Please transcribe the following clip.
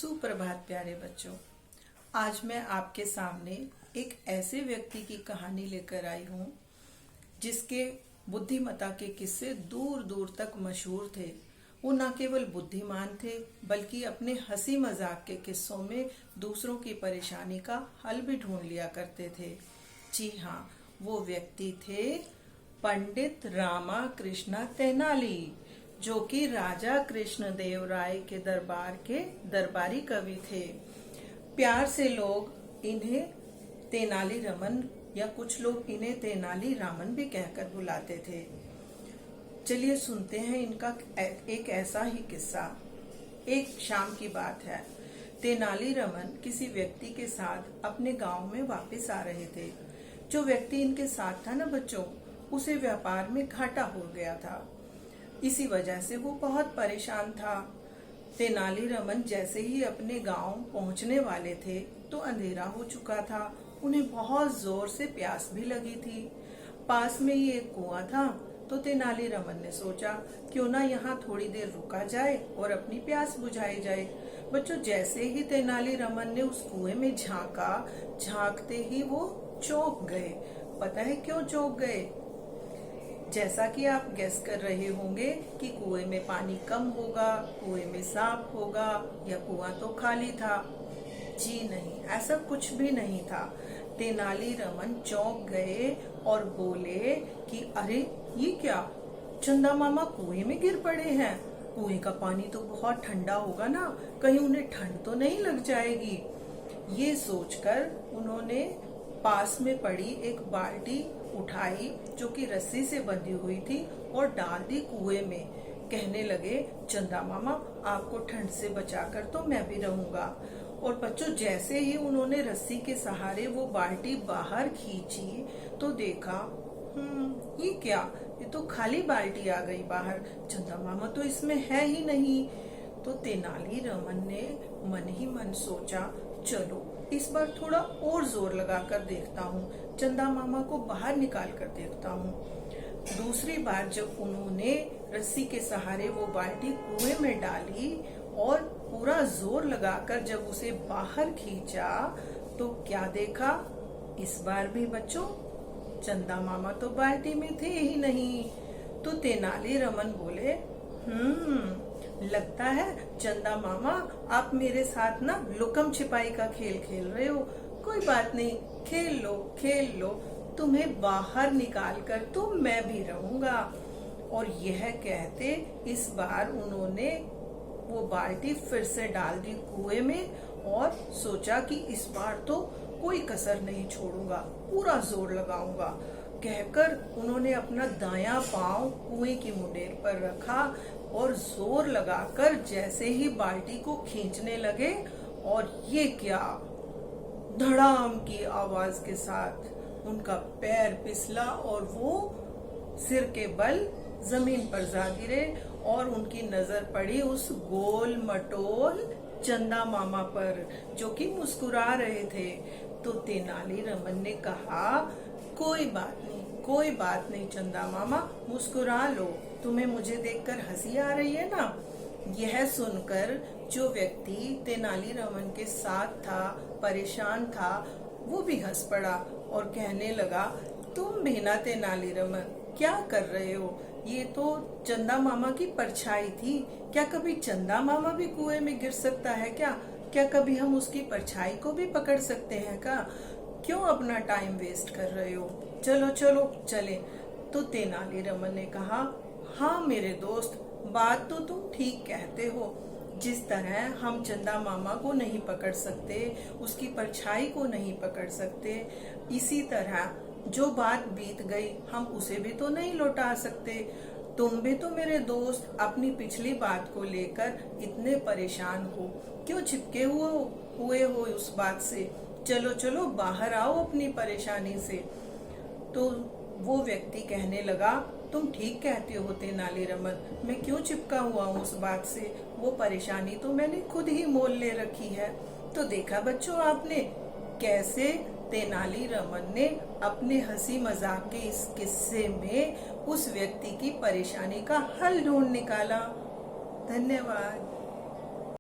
सुप्रभात प्यारे बच्चों। आज मैं आपके सामने एक ऐसे व्यक्ति की कहानी लेकर आई हूँ जिसके बुद्धिमत्ता के किस्से दूर दूर तक मशहूर थे। वो न केवल बुद्धिमान थे बल्कि अपने हंसी मजाक के किस्सों में दूसरों की परेशानी का हल भी ढूंढ लिया करते थे। जी हाँ, वो व्यक्ति थे पंडित रामाकृष्ण तेनाली, जो कि राजा कृष्णदेव राय के दरबार के दरबारी कवि थे। प्यार से लोग इन्हें तेनाली रमन या कुछ लोग इन्हें तेनाली रामन भी कहकर बुलाते थे। चलिए सुनते हैं इनका एक ऐसा ही किस्सा। एक शाम की बात है। तेनाली रमन किसी व्यक्ति के साथ अपने गांव में वापस आ रहे थे। जो व्यक्ति इनके साथ था ना बच्चों, उसे व्यापार में घाटा हो गया था। इसी वजह से वो बहुत परेशान था। तेनाली रमन जैसे ही अपने गांव पहुंचने वाले थे तो अंधेरा हो चुका था। उन्हें बहुत जोर से प्यास भी लगी थी। पास में ही एक कुआं था तो तेनाली रमन ने सोचा क्यों ना यहाँ थोड़ी देर रुका जाए और अपनी प्यास बुझाई जाए। बच्चों, जैसे ही तेनाली रमन ने उस कुएं में झांका, झांकते ही वो चौंक गए। पता है क्यों चौंक गए? जैसा कि आप गेस कर रहे होंगे कि कुएं में पानी कम होगा, कुएं में सांप होगा या कुआं तो खाली था। जी नहीं, ऐसा कुछ भी नहीं था। तेनाली रमन चौंक गए और बोले कि अरे ये क्या, चंदा मामा कुएं में गिर पड़े हैं। कुएं का पानी तो बहुत ठंडा होगा ना, कहीं उन्हें ठंड तो नहीं लग जाएगी। ये सोचकर उन्होंने पास में पड़ी एक बाल्टी उठाई जो कि रस्सी से बंधी हुई थी और डाल दी कुएं में। कहने लगे, चंदा मामा आपको ठंड से बचाकर तो मैं भी रहूंगा। और बच्चों, जैसे ही उन्होंने रस्सी के सहारे वो बाल्टी बाहर खींची तो देखा, ये क्या, ये तो खाली बाल्टी आ गई बाहर। चंदा मामा तो इसमें है ही नहीं। तो तेनाली रमन ने मन ही मन सोचा, चलो इस बार थोड़ा और जोर लगाकर देखता हूँ, चंदा मामा को बाहर निकाल कर देखता हूँ। दूसरी बार जब उन्होंने रस्सी के सहारे वो बाल्टी कुएं में डाली और पूरा जोर लगाकर जब उसे बाहर खींचा तो क्या देखा? इस बार भी बच्चों चंदा मामा तो बाल्टी में थे ही नहीं। तो तेनाली रमन बोले, लगता है चंदा मामा आप मेरे साथ ना लुकम छिपाई का खेल खेल रहे हो। कोई बात नहीं, खेल लो, तुम्हें बाहर निकाल कर तो मैं भी रहूंगा। और यह कहते इस बार उन्होंने वो बाल्टी फिर से डाल दी कुएं में और सोचा कि इस बार तो कोई कसर नहीं छोड़ूंगा, पूरा जोर लगाऊंगा। कहकर उन्होंने अपना दायां पांव कुएं की मुंडेर पर रखा और जोर लगाकर जैसे ही बाल्टी को खींचने लगे और ये क्या, धड़ाम की आवाज के साथ उनका पैर फिसला और वो सिर के बल जमीन पर जा गिरे और उनकी नजर पड़ी उस गोल मटोल चंदा मामा पर जो कि मुस्कुरा रहे थे। तो तेनाली रमन ने कहा, कोई बात नहीं चंदा मामा, मुस्कुरा लो, तुम्हें मुझे देखकर हंसी आ रही है ना। यह सुनकर जो व्यक्ति तेनाली रमन के साथ था, परेशान था, वो भी हंस पड़ा और कहने लगा, तुम भी ना तेनाली रमन, क्या कर रहे हो? ये तो चंदा मामा की परछाई थी। क्या कभी चंदा मामा भी कुएं में गिर सकता है क्या कभी हम उसकी परछाई को भी पकड़ सकते हैं क्या? क्यों अपना टाइम वेस्ट कर रहे हो? चलो चले। तो तेनाली रमन ने कहा, हाँ मेरे दोस्त, बात तो तुम ठीक कहते हो। जिस तरह हम चंदा मामा को नहीं पकड़ सकते, उसकी परछाई को नहीं पकड़ सकते, इसी तरह जो बात बीत गई हम उसे भी तो नहीं लौटा सकते। तुम भी तो मेरे दोस्त अपनी पिछली बात को लेकर इतने परेशान हो, क्यों चिपके हुए हो उस बात से? चलो बाहर आओ अपनी परेशानी से। तो वो व्यक्ति कहने लगा, तुम ठीक कहते हो तेनाली रमन, मैं क्यों चिपका हुआ हूँ उस बात से? वो परेशानी तो मैंने खुद ही मोल ले रखी है। तो देखा बच्चों आपने कैसे तेनाली रमन ने अपने हंसी मजाक के इस किस्से में उस व्यक्ति की परेशानी का हल ढूंढ निकाला। धन्यवाद।